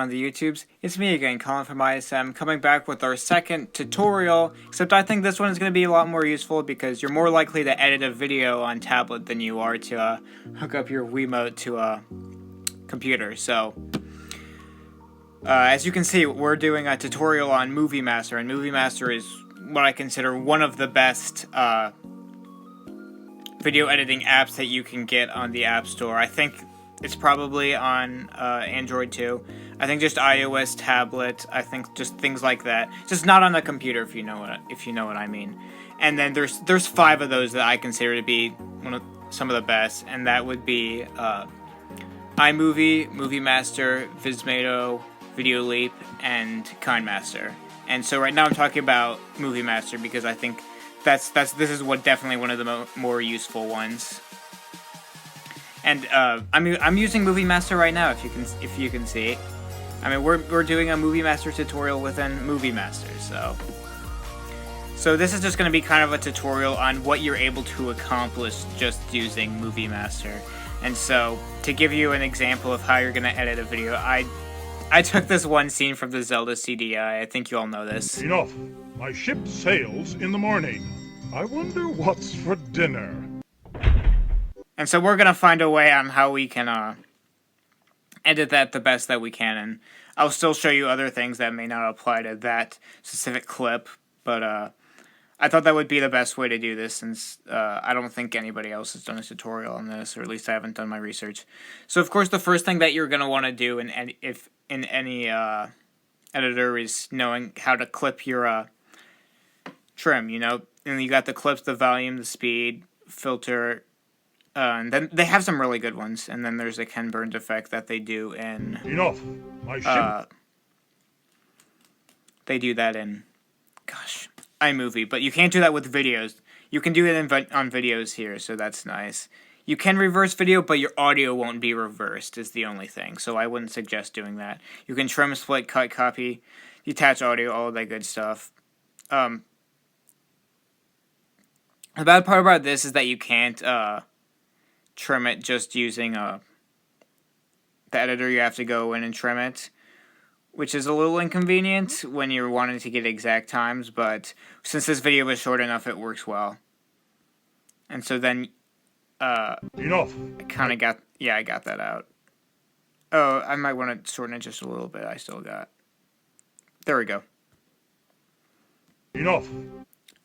on the YouTubes? It's me again, Colin from ISM, coming back with our second tutorial, except I think this one is going to be a lot more useful because you're more likely to edit a video on tablet than you are to hook up your Wiimote to a computer. So, as you can see, we're doing a tutorial on Movie Master, and Movie Master is what I consider one of the best video editing apps that you can get on the App Store. I think it's probably on Android too. I think just iOS, tablet. I think just things like that. Just not on the computer, if you know what I mean. And then there's 5 of those that I consider to be some of the best, and that would be iMovie, Movie Master, Vismato, Video Leap, and KineMaster. And so right now I'm talking about Movie Master because I think this is definitely one of the more useful ones. And I'm using Movie Master right now. If you can see, I mean we're doing a Movie Master tutorial within Movie Master. So this is just going to be kind of a tutorial on what you're able to accomplish just using Movie Master. And so to give you an example of how you're going to edit a video, I took this one scene from the Zelda CDI. I think you all know this. Enough. My ship sails in the morning. I wonder what's for dinner. And so we're going to find a way on how we can edit that the best that we can. And I'll still show you other things that may not apply to that specific clip. But I thought that would be the best way to do this since I don't think anybody else has done a tutorial on this. Or at least I haven't done my research. So of course the first thing that you're going to want to do in any editor is knowing how to clip your trim, you know. And you got the clips, the volume, the speed, filter, and then they have some really good ones. And then there's a Ken Burns effect that they do in... Enough. My ship... they do that in... Gosh, iMovie. But you can't do that with videos. You can do it on videos here, so that's nice. You can reverse video, but your audio won't be reversed is the only thing. So I wouldn't suggest doing that. You can trim, split, cut, copy, detach audio, all of that good stuff. The bad part about this is that you can't trim it just using the editor. You have to go in and trim it, which is a little inconvenient when you're wanting to get exact times, but since this video was short enough, it works well. And so then enough. I kind of got, yeah, I got that out. Oh, I might want to shorten it just a little bit. I still got, there we go. Enough.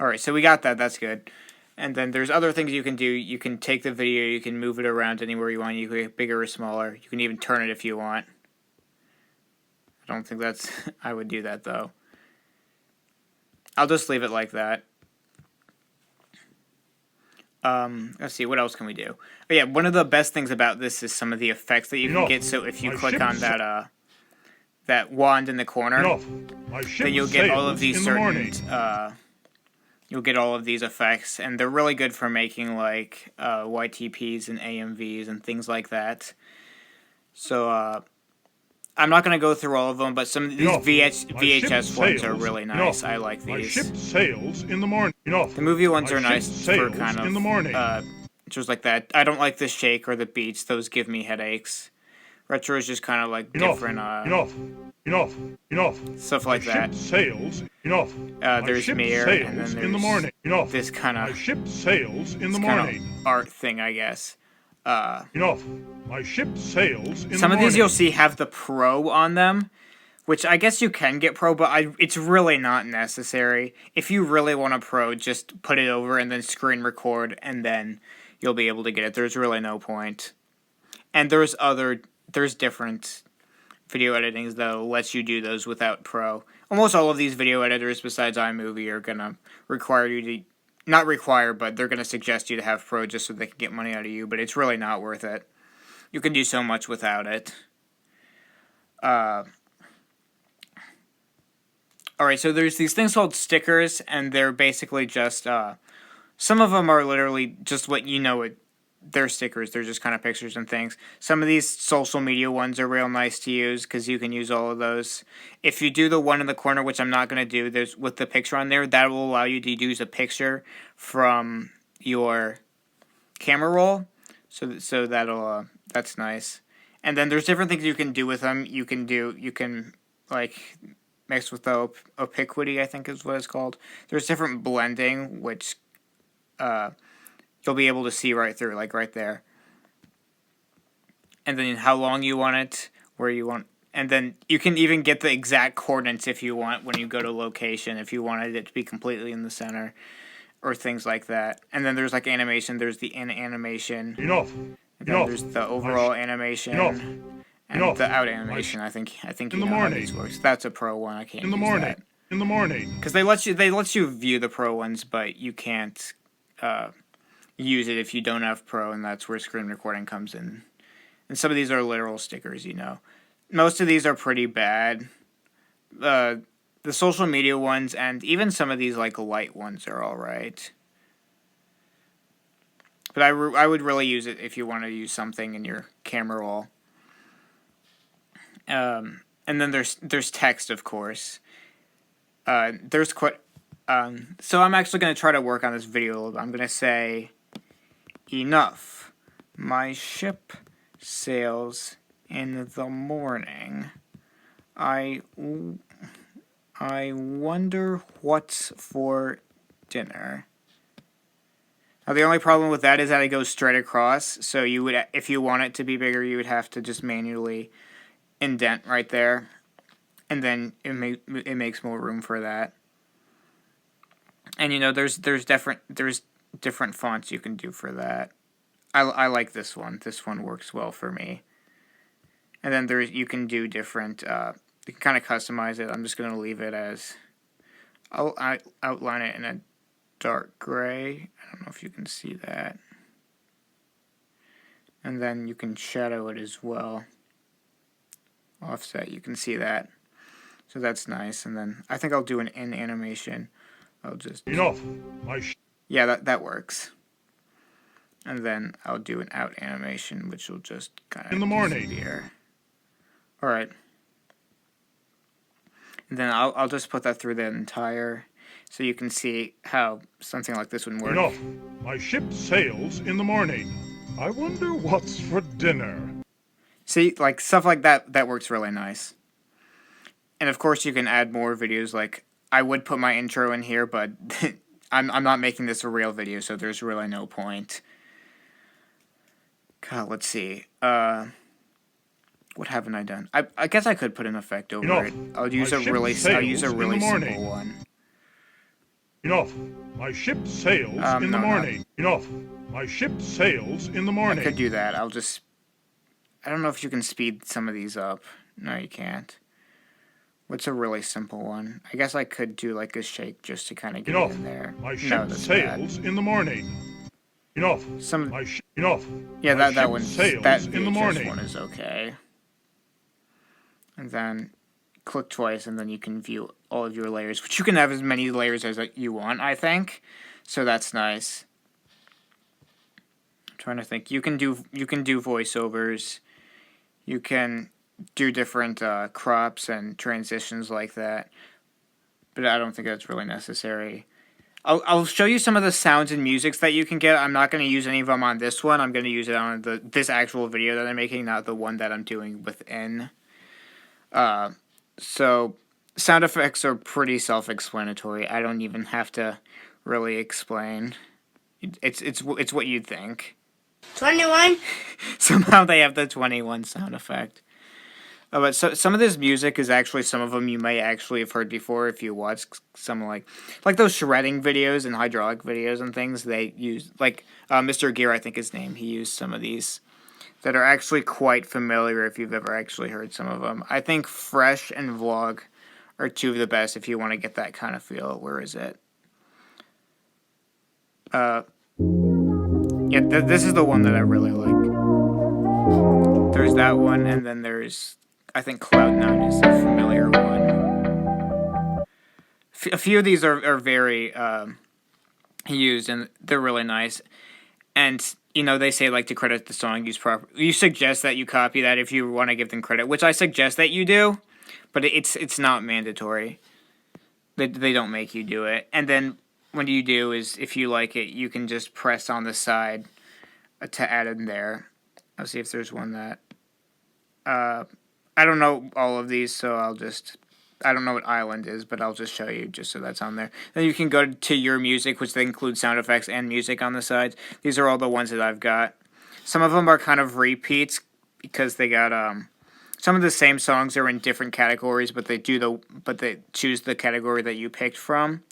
Alright, so we got that, that's good. And then there's other things you can do. You can take the video, you can move it around anywhere you want. You can make it bigger or smaller. You can even turn it if you want. I don't think that's... I would do that, though. I'll just leave it like that. Let's see, what else can we do? Oh, yeah, one of the best things about this is some of the effects that you can get. So if you click on that wand in the corner, then you'll get all of these you'll get all of these effects, and they're really good for making like YTPs and AMVs and things like that. So I'm not going to go through all of them, but some of these VHS ones are really nice. I like these. My ship sails in the morning. The movie ones are nice for kind of just like that. I don't like the shake or the beats; those give me headaches. Retro is just kind of like different. Stuff like that. Sails. There's mirror, and then there's this kind of art thing, I guess. My ship sails in some of these you'll see have the Pro on them, which I guess you can get Pro, but it's really not necessary. If you really want a Pro, just put it over and then screen record, and then you'll be able to get it. There's really no point. And there's different video editings that'll let you do those without Pro. Almost all of these video editors besides iMovie are gonna require you to, not require, but they're gonna suggest you to have Pro just so they can get money out of you, but it's really not worth it. You can do so much without it. Alright, so there's these things called stickers, and they're basically just, some of them are literally just what you know they're stickers. They're just kind of pictures and things. Some of these social media ones are real nice to use because you can use all of those. If you do the one in the corner, which I'm not going to do, there's with the picture on there, that will allow you to use a picture from your camera roll. So that'll that's nice. And then there's different things you can do with them. You can like mix with the obliquity, I think is what it's called. There's different blending, which you'll be able to see right through, like right there. And then how long you want it, where you want, and then you can even get the exact coordinates if you want when you go to location, if you wanted it to be completely in the center, or things like that. And then there's like animation, there's the in animation. Enough. And then there's the overall animation. Enough. And Enough. the out animation. I think In you the know how morning. these works. That's a pro one. I can't In the use morning. that. In the morning. Because they let you view the pro ones, but you can't use it if you don't have pro, and that's where screen recording comes in. And some of these are literal stickers, you know. Most of these are pretty bad. The social media ones and even some of these like light ones are all right. But I would really use it if you want to use something in your camera roll. And then there's text, of course. There's quite. So I'm actually going to try to work on this video a little bit. I'm going to say, enough. My ship sails in the morning. I wonder what's for dinner. Now the only problem with that is that it goes straight across. So you would, if you want it to be bigger, you would have to just manually indent right there, and then it makes more room for that. And you know, there's different fonts you can do for that. I like this one. This one works well for me. And then you can do different. You can kind of customize it. I'm just gonna leave it as. I'll outline it in a dark gray. I don't know if you can see that. And then you can shadow it as well. Offset, you can see that. So that's nice. And then I think I'll do an in animation. I'll just. Enough. Yeah, that works. And then I'll do an out animation, which will just kind of in the morning. Disappear. All right. And then I'll just put that through the entire, so you can see how something like this would work. Enough. My ship sails in the morning. I wonder what's for dinner. See, like stuff like that works really nice. And of course, you can add more videos. Like I would put my intro in here, but I'm not making this a real video, so there's really no point. God, let's see. What haven't I done? I guess I could put an effect over it. I'll use a really simple one. Enough. My ship sails in the morning. Enough. My ship sails in the morning. I could do that. I don't know if you can speed some of these up. No, you can't. What's a really simple one? I guess I could do like a shake just to kind of get it in there. My ship sails in the morning. Enough. Enough. Yeah, that one. That in the morning. One is okay. And then click twice, and then you can view all of your layers, which you can have as many layers as you want, I think. So that's nice. I'm trying to think. You can do voiceovers. You can do different crops and transitions like that. But I don't think that's really necessary. I'll show you some of the sounds and musics that you can get. I'm not going to use any of them on this one. I'm going to use it on this actual video that I'm making, not the one that I'm doing within. So sound effects are pretty self-explanatory. I don't even have to really explain. It's what you'd think. 21? Somehow they have the 21 sound effect. But so, some of this music is actually, some of them you may actually have heard before if you watch some like those shredding videos and hydraulic videos and things. They use, like Mr. Gear, I think his name, he used some of these that are actually quite familiar if you've ever actually heard some of them. I think Fresh and Vlog are two of the best if you want to get that kind of feel. Where is it? Yeah, this is the one that I really like. There's that one, and then there's, I think Cloud9 is a familiar one. A few of these are very used, and they're really nice. And, you know, they say, like, to credit the song used properly. You suggest that you copy that if you want to give them credit, which I suggest that you do, but it's not mandatory. They don't make you do it. And then what you do is, if you like it, you can just press on the side to add in there. I'll see if there's one that I don't know all of these, so I don't know what island is, but I'll just show you just so that's on there. Then you can go to your music, which they include sound effects and music on the sides. These are all the ones that I've got. Some of them are kind of repeats because they got some of the same songs are in different categories, but they choose the category that you picked from.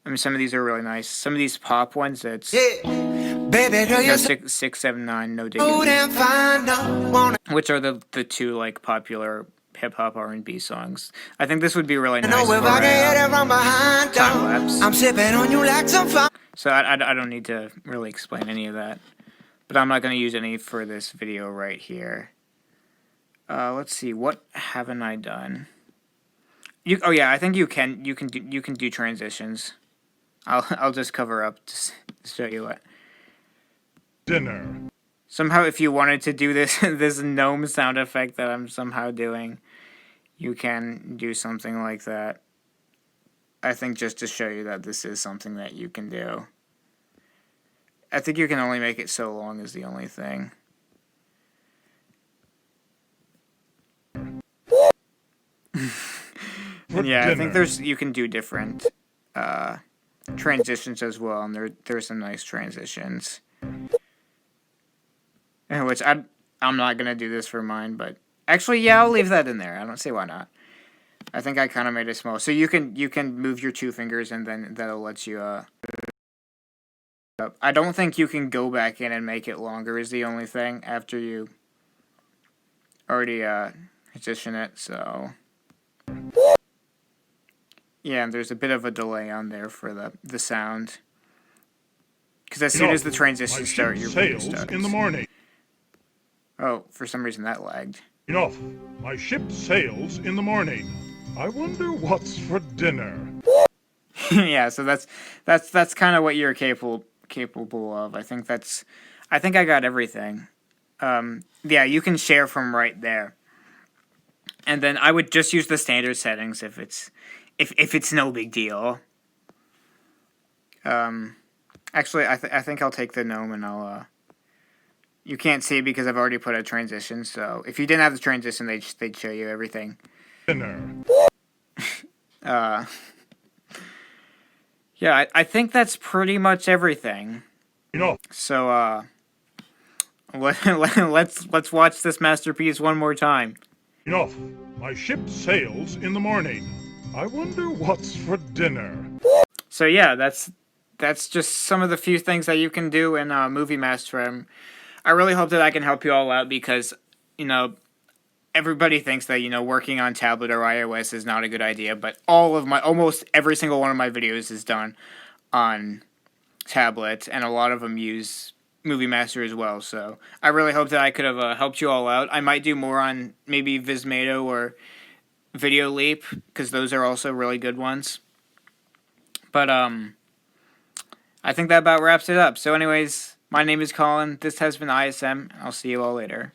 I mean, some of these are really nice. Some of these pop ones, it's Baby, girl, you're 679, No Diggity, and fine, no wanna which are the two like popular hip hop R&B songs. I think this would be really nice know for if I can hit a it from behind. time lapse. I'm sipping on you like some fun. So I don't need to really explain any of that, but I'm not going to use any for this video right here. Let's see, what haven't I done? Oh yeah, I think you can do transitions. I'll just cover up to show you what. Dinner. Somehow, if you wanted to do this this gnome sound effect that I'm somehow doing, you can do something like that. I think just to show you that this is something that you can do. I think you can only make it so long is the only thing. And yeah, I think you can do different transitions as well, and there's some nice transitions. Which I'm not gonna do this for mine, but actually, yeah, I'll leave that in there. I don't see why not. I think I kind of made it small, so you can move your two fingers, and then that'll let you up. I don't think you can go back in and make it longer. Is the only thing after you already position it. So yeah, and there's a bit of a delay on there for the sound, because as soon as the transitions start, your video starts. In the morning. Oh, for some reason that lagged. Enough. My ship sails in the morning. I wonder what's for dinner. Yeah, so that's kind of what you're capable of. I think I got everything. Yeah, you can share from right there. And then I would just use the standard settings if it's no big deal. Actually, I think I'll take the gnome and I'll you can't see it because I've already put a transition, so if you didn't have the transition, they'd show you everything. Dinner. Yeah, I think that's pretty much everything. Enough. So, let's watch this masterpiece one more time. Enough. My ship sails in the morning. I wonder what's for dinner. So yeah, that's just some of the few things that you can do in Movie Master. I really hope that I can help you all out because, everybody thinks that, working on tablet or iOS is not a good idea, but almost every single one of my videos is done on tablet, and a lot of them use Movie Master as well, so I really hope that I could have helped you all out. I might do more on maybe Vismato or Video Leap, because those are also really good ones. But, I think that about wraps it up. So anyways, my name is Colin, this has been ISM, and I'll see you all later.